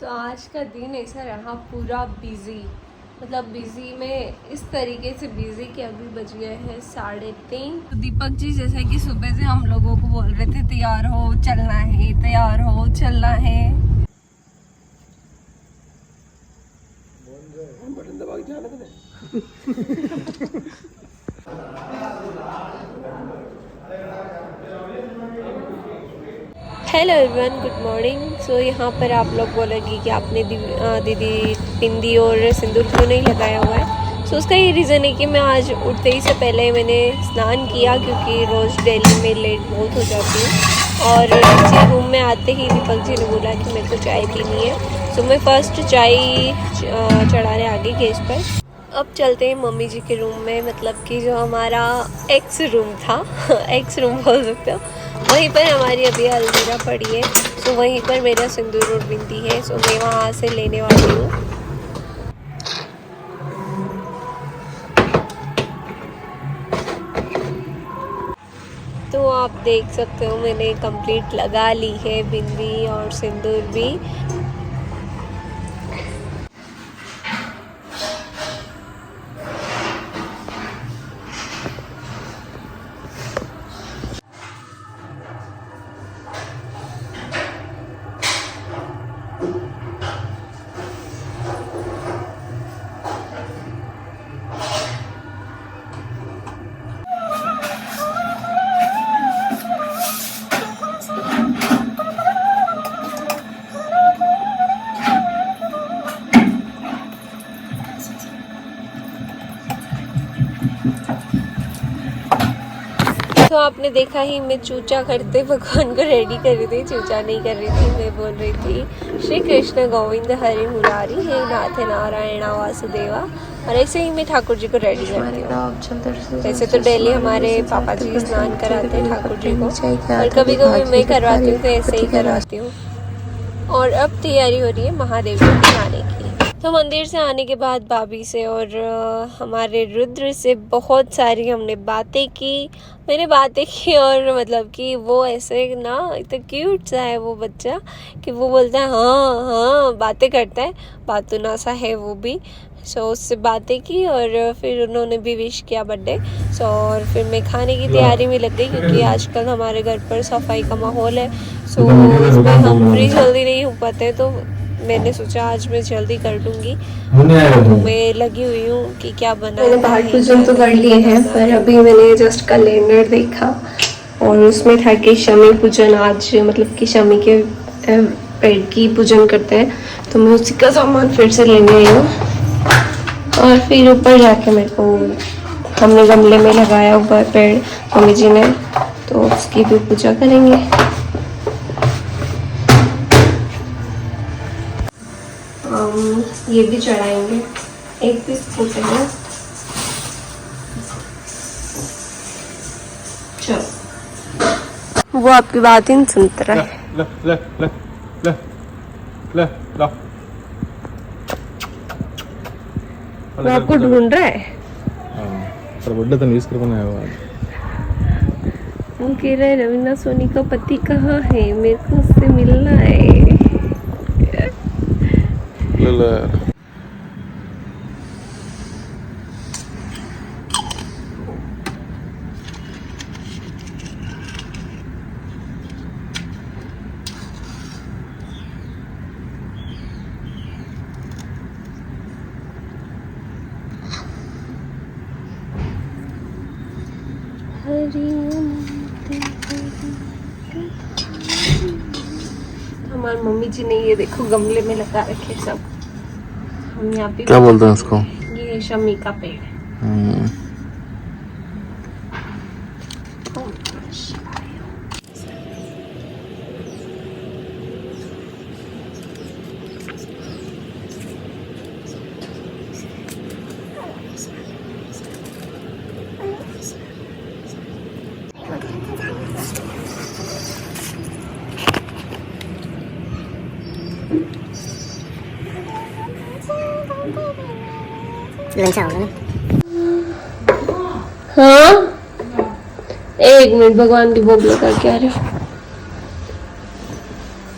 आज का दिन ऐसा रहा पूरा बिजी, मतलब बिजी में इस तरीके से बिजी कि अभी बज गए हैं 3:30। तो दीपक जी जैसा कि सुबह से हम लोगों को बोल रहे थे तैयार हो चलना है, तैयार हो चलना है। Hello everyone, good morning. So यहाँ पर आप लोग बोलेंगे कि आपने दीदी बिंदी और सिंदूर क्यों नहीं लगाया हुआ है। सो उसका ये रीज़न है कि मैं आज उठते ही से पहले मैंने स्नान किया, क्योंकि रोज़ डेली में लेट बहुत हो जाती हूँ। और नीचे रूम में आते ही दीपक जी ने बोला कि मेरे को चाय पीनी है। सो मैं फ़र्स्ट चाय चढ़ाने आ गई गैस पर। अब चलते हैं मम्मी जी के रूम में, मतलब कि जो हमारा एक्स रूम था एक्स रूम बोल सकते हो, वहीं पर हमारी अभी अलमीरा पड़ी है। सो वहीं पर मेरा सिंदूर और बिंदी है। सो मैं वहाँ से लेने वाली हूँ। तो आप देख सकते हो मैंने कंप्लीट लगा ली है बिंदी और सिंदूर भी। तो आपने देखा ही मैं चूचा करते भगवान को रेडी कर रही थी, चूचा नहीं कर रही थी, मैं बोल रही थी श्री कृष्ण गोविंद हरि मुरारी हे नाथ नारायण वासुदेवा। और ऐसे ही मैं ठाकुर जी को रेडी करती हूँ। वैसे तो डेली हमारे पापा जी स्नान कराते हैं ठाकुर जी को, और कभी कभी मैं करवाती हूँ, तो ऐसे ही करवाती हूँ। और अब तैयारी हो रही है महादेव जी के आने की। तो मंदिर से आने के बाद भाभी से और हमारे रुद्र से बहुत सारी हमने बातें की, मैंने बातें की। और मतलब कि वो ऐसे ना इतना क्यूट सा है वो बच्चा कि वो बोलता है हाँ हाँ, बातें करता है, बातूना सा है वो भी। सो उससे बातें की और फिर उन्होंने भी विश किया बर्थडे। सो और फिर मैं खाने की तैयारी में लग गई, क्योंकि आजकल हमारे घर पर सफाई का माहौल है। सो इसमें हम फ्री जल्दी नहीं हो पाते, तो मैंने सोचा आज मैं जल्दी कर लूँगी। तो मैं लगी हुई हूँ कि क्या बना। मैंने पाठ पूजन तो कर लिए हैं, पर अभी मैंने जस्ट कैलेंडर देखा और उसमें था कि शमी पूजन आज, मतलब कि शमी के पेड़ की पूजन करते हैं। तो मैं उसी का सामान फिर से लेने आई हूँ। और फिर ऊपर जाके मेरे को, हमने गमले में लगाया हुआ है पेड़ मम्मी जी ने, तो उसकी भी पूजा करेंगे। ये भी चढ़ाएंगे, एक पीस फूटेगा। चलो, वो आपकी बात ही नहीं सुनता है। ले ले ले ले ले ला। वो आपको ढूंढ रहा है। पर बर्थडे तो मिस करने आया हुआ है। वो कह रहा है रवीना सोनी का पति कहाँ है, मेरे को उससे मिलना है। ले ले। हमारी मम्मी जी ने ये देखो गमले में लगा रखे सब। हम यहाँ पे क्या बोलते हैं उसको? ये शमी का पेड़। हाँ, एक मिनट, भगवान की भोग लगा के आ रहे हो।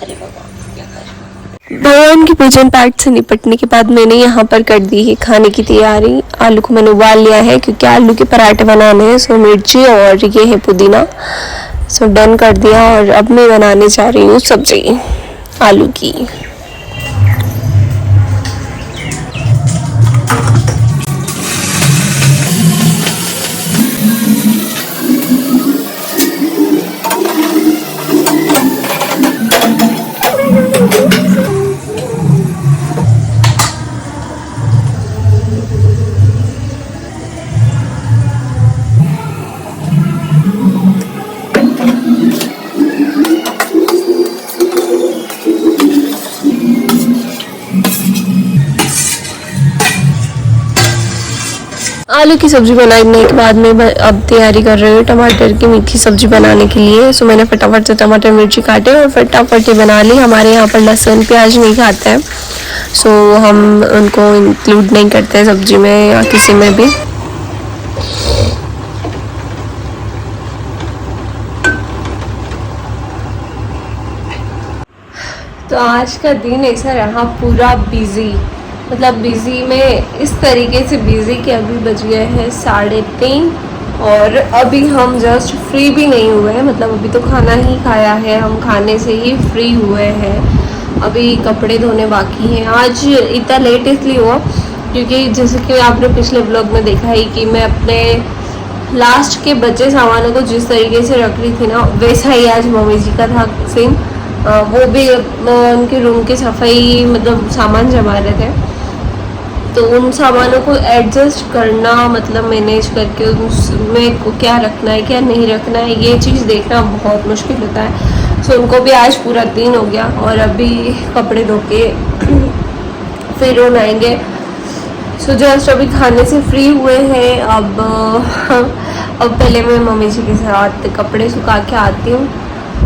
अरे भगवान क्या कर रहे हो? भगवान की पूजन पाठ से निपटने के बाद मैंने यहाँ पर कर दी है खाने की तैयारी। आलू को मैंने उबाल लिया है क्योंकि आलू के पराठे बनाने हैं। सो मिर्ची और ये है पुदीना, सो डन कर दिया। और अब मैं बनाने जा रही हूँ सब्जी आलू की। आलू की सब्जी बनाने के बाद में अब तैयारी कर रही हूँ टमाटर की मीठी सब्जी बनाने के लिए। सो मैंने फटाफट से टमाटर मिर्ची काटे और फटाफट ही बना ली। हमारे यहाँ पर लहसुन प्याज नहीं खाते हैं, सो हम उनको इंक्लूड नहीं करते हैं सब्जी में या किसी में भी। तो आज का दिन ऐसा रहा पूरा बिजी, मतलब बिजी में इस तरीके से बिजी कि अभी बज गए हैं 3:30 और अभी हम जस्ट फ्री भी नहीं हुए हैं। मतलब अभी तो खाना ही खाया है, हम खाने से ही फ्री हुए हैं। अभी कपड़े धोने बाकी हैं। आज इतना लेट इसलिए हुआ क्योंकि जैसे कि आपने पिछले ब्लॉग में देखा ही कि मैं अपने लास्ट के बचे सामानों को जिस तरीके से रख रही थी ना, वैसा ही आज मम्मी जी का था सेम। वो भी उनके रूम की सफाई मतलब सामान जमा रहे थे, तो उन सामानों को एडजस्ट करना मतलब मैनेज करके उसमें को क्या रखना है क्या नहीं रखना है ये चीज़ देखना बहुत मुश्किल होता है। सो उनको भी आज पूरा दिन हो गया और अभी कपड़े धो के फिर वो नहाएंगे। सो जस्ट अभी खाने से फ्री हुए हैं। अब पहले मैं मम्मी जी के साथ कपड़े सुखा के आती हूँ,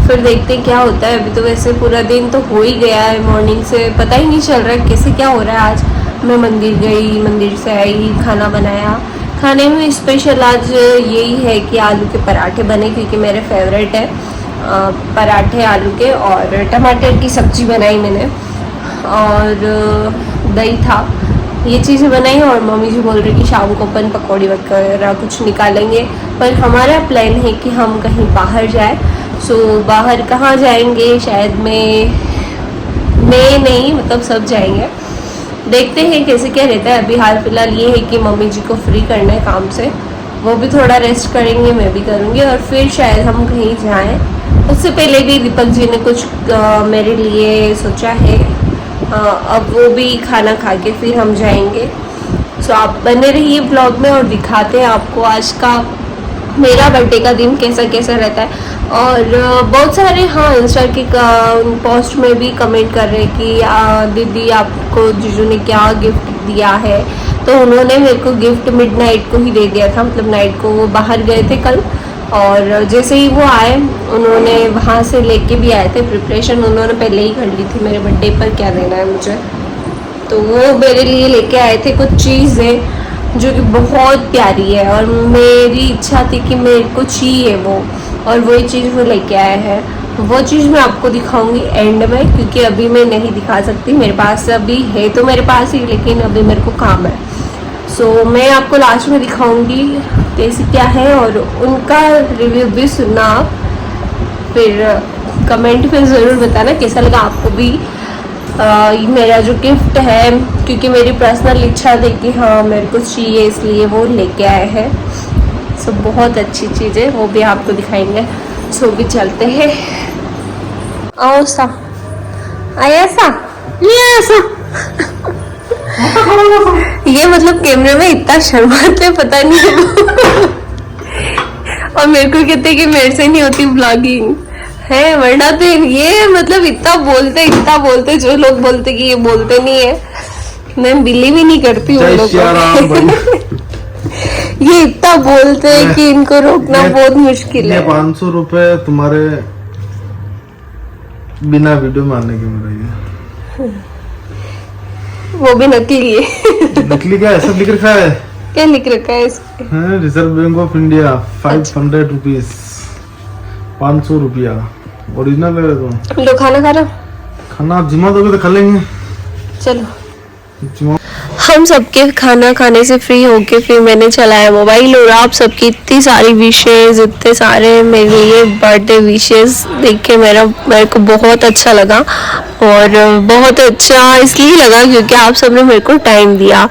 फिर देखते हैं क्या होता है। अभी तो वैसे पूरा दिन तो हो ही गया है, मॉर्निंग से पता ही नहीं चल रहा है कैसे क्या हो रहा है। आज मैं मंदिर गई, मंदिर से आई, खाना बनाया। खाने में स्पेशल आज यही है कि आलू के पराठे बने क्योंकि मेरे फेवरेट है पराठे आलू के, और टमाटर की सब्जी बनाई मैंने और दही था, ये चीज़ें बनाई। और मम्मी जी बोल रही कि शाम को अपन पकौड़ी वगैरह कुछ निकालेंगे, पर हमारा प्लान है कि हम कहीं बाहर जाए। सो बाहर कहाँ जाएंगे, शायद मैं नहीं मतलब सब जाएंगे, देखते हैं कैसे क्या रहता है। अभी हाल फिलहाल ये है कि मम्मी जी को फ्री करना है काम से, वो भी थोड़ा रेस्ट करेंगे, मैं भी करूँगी, और फिर शायद हम कहीं जाएं। उससे पहले भी दीपक जी ने कुछ मेरे लिए सोचा है, अब वो भी खाना खा के फिर हम जाएंगे। सो आप बने रहिए ब्लॉग में और दिखाते हैं आपको आज का मेरा बर्थडे का दिन कैसा कैसा रहता है। और बहुत सारे इंस्टा के पोस्ट में भी कमेंट कर रहे हैं कि दीदी आपको जीजू ने क्या गिफ्ट दिया है। तो उन्होंने मेरे को गिफ्ट मिडनाइट को ही दे दिया था, मतलब नाइट को वो बाहर गए थे कल, और जैसे ही वो आए उन्होंने वहाँ से लेके भी आए थे। प्रिपरेशन उन्होंने पहले ही कर ली थी मेरे बर्थडे पर क्या देना है मुझे, तो वो मेरे लिए लेके आए थे कुछ चीज़ें जो कि बहुत प्यारी है, और मेरी इच्छा थी कि मेरे को चाहिए वो, और वही चीज़ वो लेके आया है। वो चीज़ मैं आपको दिखाऊंगी एंड में, क्योंकि अभी मैं नहीं दिखा सकती, मेरे पास अभी है तो मेरे पास ही, लेकिन अभी मेरे को काम है। सो मैं आपको लास्ट में दिखाऊंगी कैसी क्या है, और उनका रिव्यू भी सुनना आप, फिर कमेंट में ज़रूर बताना कैसा लगा आपको भी मेरा जो गिफ्ट है, क्योंकि मेरी पर्सनल इच्छा थी कि हाँ मेरे को चाहिए, इसलिए वो लेके आए हैं। सो बहुत अच्छी चीज़ है, वो भी आपको दिखाएंगे। सो भी चलते हैं। आओ सा आया सा ये सा ये मतलब कैमरे में इतना शर्माते पता नहीं और मेरे को कहते कि मेरे से नहीं होती ब्लॉगिंग है, वरना तो ये मतलब इतना बोलते जो लोग बोलते कि ये बोलते नहीं है, मैं बिलीव ही नहीं करती हूँ लोगों को। ये इतना बोलते हैं कि इनको रोकना बहुत मुश्किल है। 500 रुपए तुम्हारे बिना वीडियो में आने के मिल रही है, वो भी नकली है। नकली क्या ऐसा लिख रखा है? क्या लिख रखा है इसमें? Reserve bank of India 500 rupees, 500 रुपया ओरिजिनल है। तो लो खाना खा रहा, खाना आप जिमा दोगे तो खा लेंगे। चलो। जिमा हम सबके खाना खाने से फ्री होके फिर मैंने चलाया मोबाइल, और आप सबकी इतनी सारी विशेस, इतने सारे मेरे लिए बर्थडे विशेस देख के मेरे को बहुत अच्छा लगा। और बहुत अच्छा इसलिए लगा क्योंकि आप सबने मेरे को टाइम दिया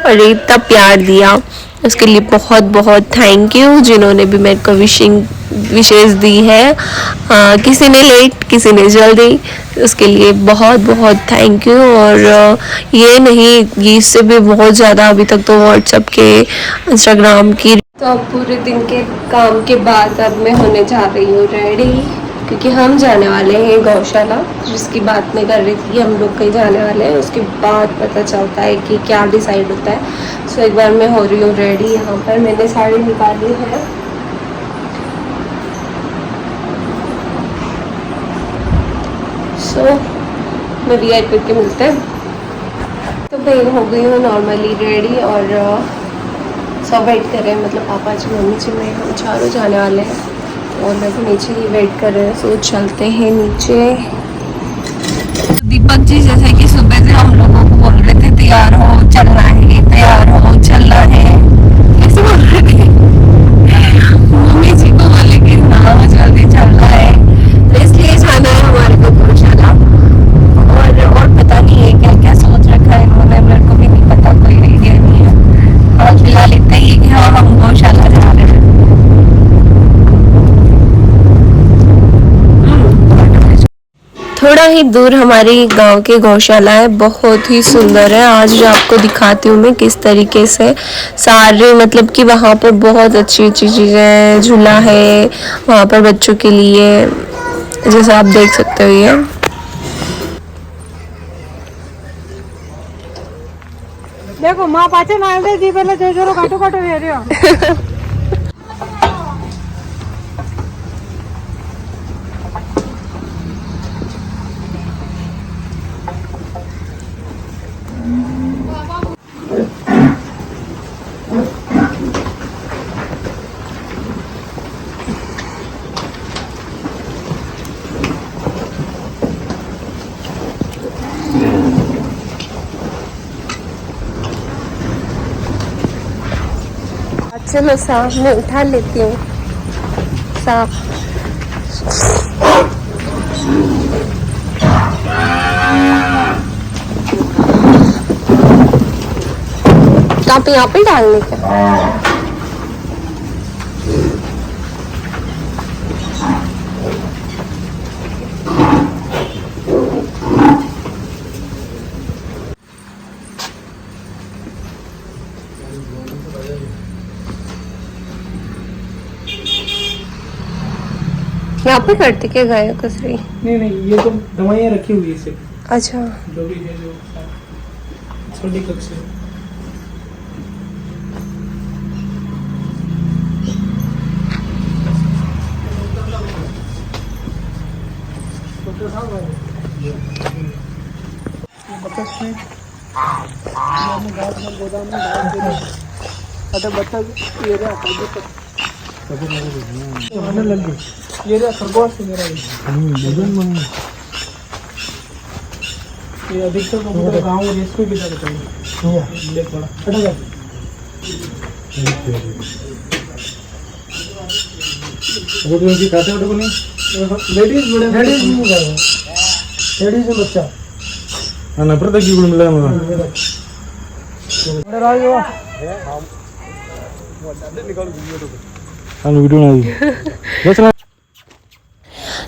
और इतना प्यार दिया, उसके लिए बहुत बहुत थैंक यू। जिन्होंने भी मेरे को विशेस दी है, किसी ने लेट किसी ने जल्दी, उसके लिए बहुत बहुत थैंक यू। और ये नहीं, ये इससे भी बहुत ज़्यादा अभी तक तो व्हाट्सएप के, इंस्टाग्राम की। तो अब पूरे दिन के काम के बाद अब मैं होने जा रही हूँ रेडी, क्योंकि हम जाने वाले हैं गौशाला, जिसकी बात मैं कर रही थी। हम लोग कहीं जाने वाले हैं, उसके बाद पता चलता है कि क्या डिसाइड होता है। सो एक बार मैं हो रही हूँ रेडी। यहाँ पर मैंने साड़ी निकाली है। सो मैं वीआईपी के मिलते हैं। तो मैं हो गई हूँ नॉर्मली रेडी, और सब वेट कर रहे हैं, मतलब पापा जी, मम्मी जी, मैं, हम चारों जाने वाले हैं और मैं तो नीचे ही वेट कर रहे हैं। सो चलते हैं नीचे। दीपक जी जैसे कि सुबह से हम लोगों को बोल रहे थे तैयार हो चलना है, तैयार हो चलना है, ऐसे बोल रहे थे। मम्मी जी को बोले कि हाँ जल्दी चलना है, तो इसलिए जाना है हमारे को गौशाला। और पता नहीं है क्या क्या सोच रखा है इन्होंने, मेरे को भी नहीं पता, कोई आइडिया नहीं है। और फिलहाल इतना ही कि हाँ हम गौशाला जा रहे हैं। थोड़ा ही दूर हमारे गांव की गौशाला है, बहुत ही सुंदर है। आज जो आपको दिखाती हूँ मैं किस तरीके से सारे, मतलब कि वहाँ पर बहुत अच्छी अच्छी चीज़ें हैं, झूला है वहाँ पर बच्चों के लिए, जैसे आप देख सकते हो। ये देखो माँ पाचे ना दी पहले जो जो काटो काटो ले रहे हो। चलो सांप मैं उठा लेती हूँ। सांप आप यहाँ पे डालने का। यहाँ पे करते क्या गाय कसरी? नहीं ये तो दवाइयाँ रखी हुई है सिर्फ, अच्छा, जो भी है जो छोटी कप से। गोदाम में बच्चा ये रहा लग गई, ये रहा खरगोश मेरा, ये अधिकतर कबूतर गाँव और इसको भी रहता है थोड़ा। खाते नहीं, लेडीज लेडीज बच्चा नफरत की मिला वीडियो।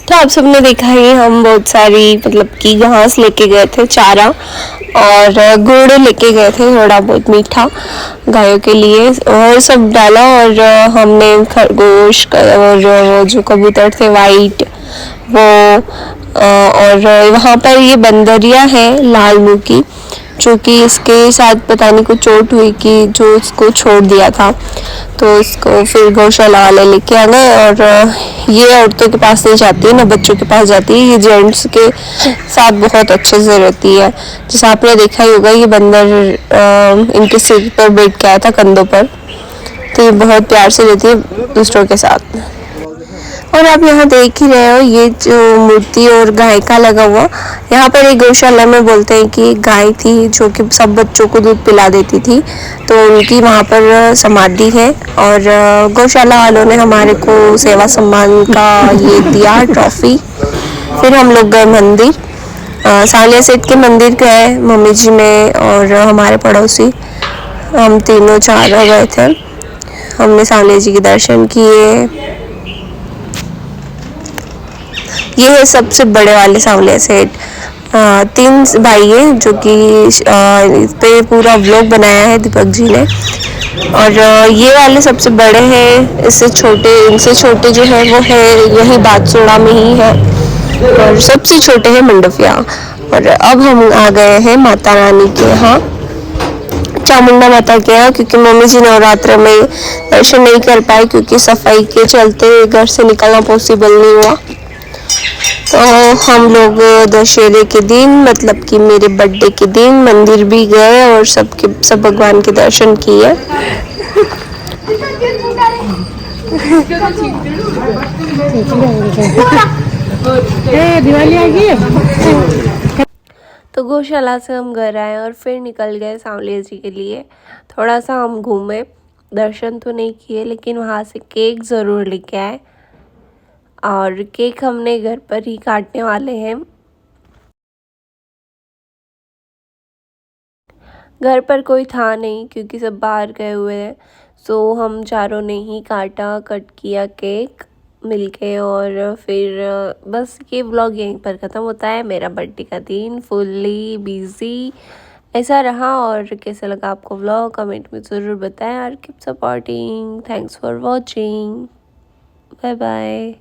तो आप सबने देखा ही, हम बहुत सारी मतलब कि घास लेके गए थे, चारा और गुड़ लेके गए थे, थोड़ा बहुत मीठा गायों के लिए, और सब डाला। और हमने खरगोश और वो जो कबूतर थे वाइट वो, और वहाँ पर ये बंदरिया है लाल मुंह की, जो कि इसके साथ पता नहीं कुछ चोट हुई कि जो इसको छोड़ दिया था, तो इसको फिर गौशाला वाले लेके आ गए। और ये औरतों के पास नहीं जाती है ना बच्चों के पास जाती है, ये जेंट्स के साथ बहुत अच्छे से रहती है। जैसे आपने देखा ही होगा, ये बंदर इनके सिर पर बैठ के आया था, कंधों पर, तो ये बहुत प्यार से रहती है दूसरों के साथ। और आप यहाँ देख ही रहे हो ये जो मूर्ति और गाय का लगा हुआ, यहाँ पर एक गौशाला में बोलते हैं कि एक गाय थी जो कि सब बच्चों को दूध पिला देती थी, तो उनकी वहाँ पर समाधि है। और गौशाला वालों ने हमारे को सेवा सम्मान का ये दिया ट्रॉफी। फिर हम लोग गए मंदिर, सालिया सेठ के मंदिर गए, मम्मी जी में और हमारे पड़ोसी, हम तीनों चारों गए थे। हमने सालिया जी के दर्शन किए। ये है सबसे बड़े वाले सावलिया सेठ, 3 भाई है जो कि इस पे पूरा व्लॉग बनाया है दीपक जी ने। और ये वाले सबसे बड़े हैं, इससे छोटे, इनसे छोटे जो है वो है यही बादसोड़ा में ही है, और सबसे छोटे हैं मंडफिया। और अब हम आ गए हैं माता रानी के यहाँ, चामुंडा माता के यहाँ, क्योंकि मम्मी जी नवरात्र में दर्शन नहीं कर पाए क्योंकि सफाई के चलते घर से निकलना पॉसिबल नहीं हुआ। तो हम लोग दशहरे के दिन, मतलब कि मेरे बर्थडे के दिन, मंदिर भी गए और सब भगवान के दर्शन किए। दिवाली आ गई। तो गौशाला से हम घर आए और फिर निकल गए सांवलिया जी के लिए। थोड़ा सा हम घूमे, दर्शन तो नहीं किए, लेकिन वहाँ से केक ज़रूर लेके आए, और केक हमने घर पर ही काटने वाले हैं। घर पर कोई था नहीं क्योंकि सब बाहर गए हुए हैं, सो हम चारों ने ही कट किया केक मिलके। और फिर बस ये व्लॉग यहीं पर ख़त्म होता है। मेरा बर्थडे का दिन फुल्ली बिजी ऐसा रहा। और कैसा लगा आपको व्लॉग कमेंट में ज़रूर बताएं, और keep supporting. Thanks for watching, bye bye.